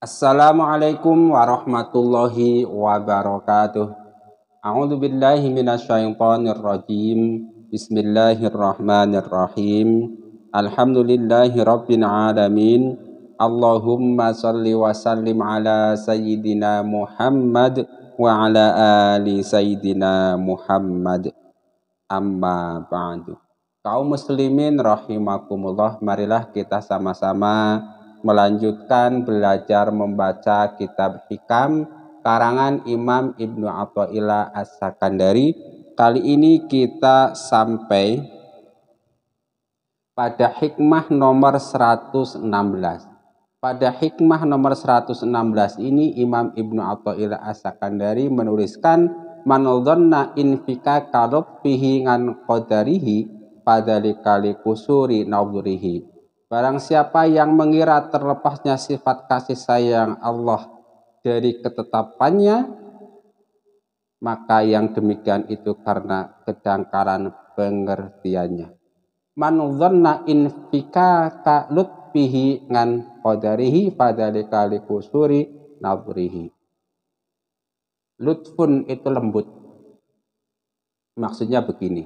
Assalamualaikum warahmatullahi wabarakatuh. A'udzu billahi minasyaitonir rajim. Bismillahirrahmanirrahim. Alhamdulillahi rabbil alamin. Allahumma shalli wa sallim ala sayyidina Muhammad wa ala ali sayyidina Muhammad. Amma ba'du. Kaum muslimin rahimakumullah, marilah kita sama-sama melanjutkan belajar membaca kitab Hikam karangan Imam Ibnu Athaillah As-Sakandari. Kali ini kita sampai pada hikmah nomor 116. Pada hikmah nomor 116 ini Imam Ibnu Athaillah As-Sakandari menuliskan man dhanna infika kalubbihi ngan qadarihi padhalika likusuri nadhrihi. Barang siapa yang mengira terlepasnya sifat kasih sayang Allah dari ketetapannya, maka yang demikian itu karena kedangkalan pengertiannya. Man dhanna infika kalubbihi ngan qadarihi padhalika likusuri nadhrihi. Lutfun itu lembut. Maksudnya begini,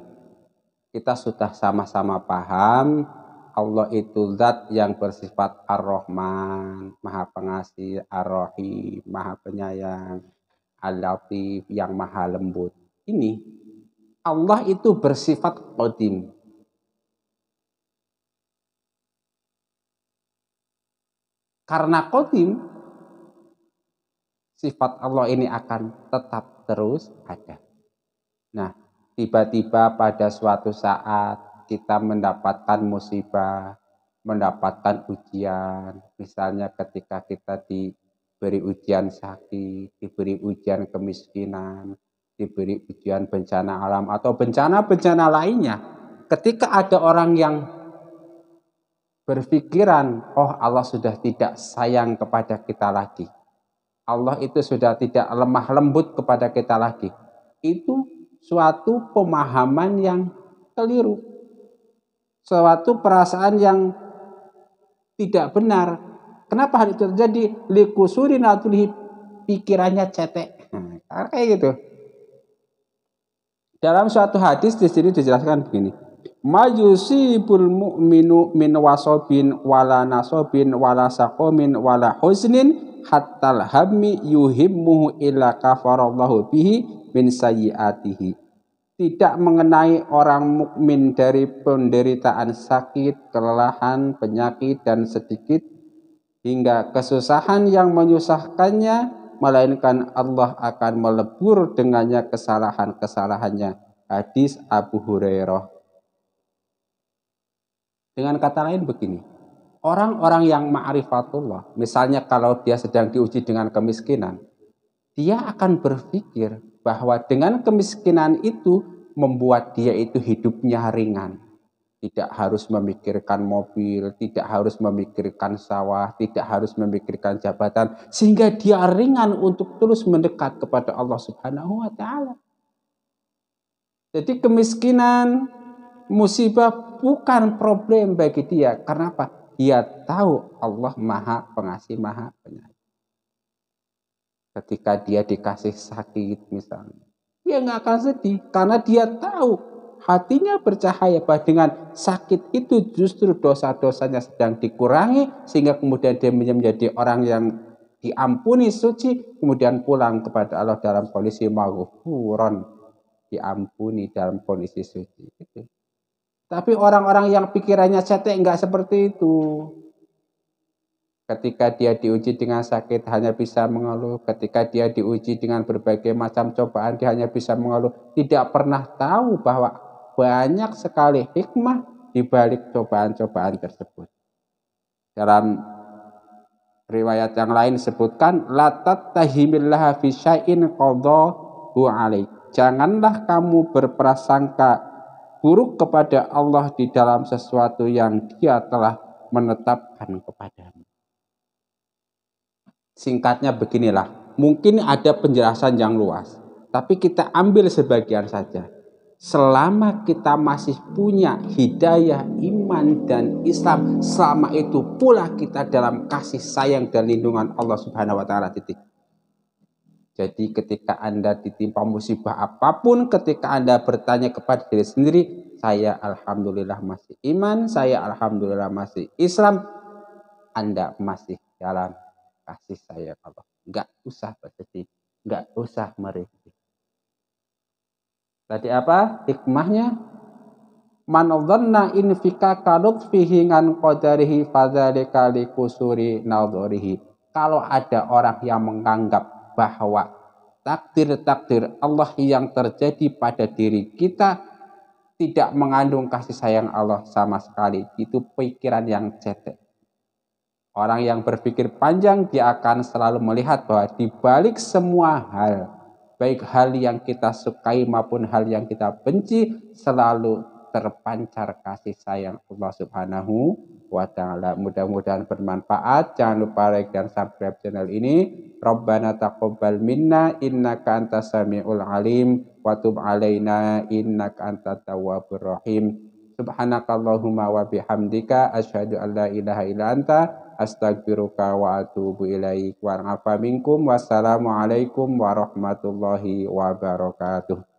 kita sudah sama-sama paham Allah itu zat yang bersifat Ar-Rahman, Maha Pengasih, Ar-Rahim, Maha Penyayang, Al-Latif, yang Maha Lembut. Ini Allah itu bersifat Qadim. Karena Qadim, sifat Allah ini akan tetap terus ada. Nah, tiba-tiba pada suatu saat kita mendapatkan musibah, mendapatkan ujian, misalnya ketika kita diberi ujian sakit, diberi ujian kemiskinan, diberi ujian bencana alam atau bencana-bencana lainnya. Ketika ada orang yang berpikiran, oh Allah sudah tidak sayang kepada kita lagi, Allah itu sudah tidak lemah lembut kepada kita lagi, itu suatu pemahaman yang keliru. Suatu perasaan yang tidak benar. Kenapa hal itu terjadi? Likusuri natulihi, pikirannya cetek. Nah, kayak gitu. Dalam suatu hadis di sini dijelaskan begini. Mayusibul mu'minu min wasobin wala nasobin wala sakomin wala husnin hattal hammi yuhimmuhu illa kafarallahu bihi min sayyiatihi. Tidak mengenai orang mukmin dari penderitaan sakit, kelelahan, penyakit, dan sedikit hingga kesusahan yang menyusahkannya, melainkan Allah akan melebur dengannya kesalahan-kesalahannya. Hadis Abu Hurairah. Dengan kata lain begini, orang-orang yang ma'rifatullah, misalnya kalau dia sedang diuji dengan kemiskinan, dia akan berpikir bahwa dengan kemiskinan itu membuat dia itu hidupnya ringan. Tidak harus memikirkan mobil, tidak harus memikirkan sawah, tidak harus memikirkan jabatan, sehingga dia ringan untuk terus mendekat kepada Allah Subhanahu wa taala. Jadi kemiskinan, musibah bukan problem bagi dia. Karena apa? Dia tahu Allah Maha Pengasih, Maha Penyayang. Ketika dia dikasih sakit misalnya, dia nggak akan sedih karena dia tahu, hatinya bercahaya bahwa dengan sakit itu justru dosa-dosanya sedang dikurangi, sehingga kemudian dia menjadi orang yang diampuni, suci, kemudian pulang kepada Allah dalam kondisi maghfuron, diampuni dalam kondisi suci. Gitu. Tapi orang-orang yang pikirannya cetek nggak seperti itu. Ketika dia diuji dengan sakit hanya bisa mengeluh. Ketika dia diuji dengan berbagai macam cobaan dia hanya bisa mengeluh. Tidak pernah tahu bahwa banyak sekali hikmah di balik cobaan-cobaan tersebut. Dalam riwayat yang lain disebutkan, la tattahimillaha fi syai'in qadahu alaik. Janganlah kamu berprasangka buruk kepada Allah di dalam sesuatu yang Dia telah menetapkan kepadamu. Singkatnya beginilah, mungkin ada penjelasan yang luas, tapi kita ambil sebagian saja. selama kita masih punya hidayah, iman, dan Islam, selama itu pula kita dalam kasih sayang dan lindungan Allah Subhanahu wa Ta'ala. Titik. Jadi ketika Anda ditimpa musibah apapun, ketika Anda bertanya kepada diri sendiri, saya alhamdulillah masih iman, saya alhamdulillah masih Islam, Anda masih dalam kasih sayang Allah. Enggak usah bersedih, enggak usah merintih. Tadi apa hikmahnya? Man dhanna in fikaka lutfihi ngan qadarihi fadzalika likusuri nadharihi. Kalau ada orang yang menganggap bahwa takdir-takdir Allah yang terjadi pada diri kita tidak mengandung kasih sayang Allah sama sekali, itu pikiran yang cetek. Orang yang berpikir panjang, dia akan selalu melihat bahwa di balik semua hal, baik hal yang kita sukai maupun hal yang kita benci, selalu terpancar kasih sayang Allah Subhanahu wa Ta'ala. Mudah-mudahan bermanfaat. Jangan lupa like dan subscribe channel ini. Rabbana taqabbal minna innaka antas samiul alim wa tub alaina innaka antat tawwabur rahim. Subhanakallahumma wa bihamdika asyhadu an la ilaha illa anta astagfiruka wa atubu ilaik wa afa minkum. Wassalamualaikum warahmatullahi wabarakatuh.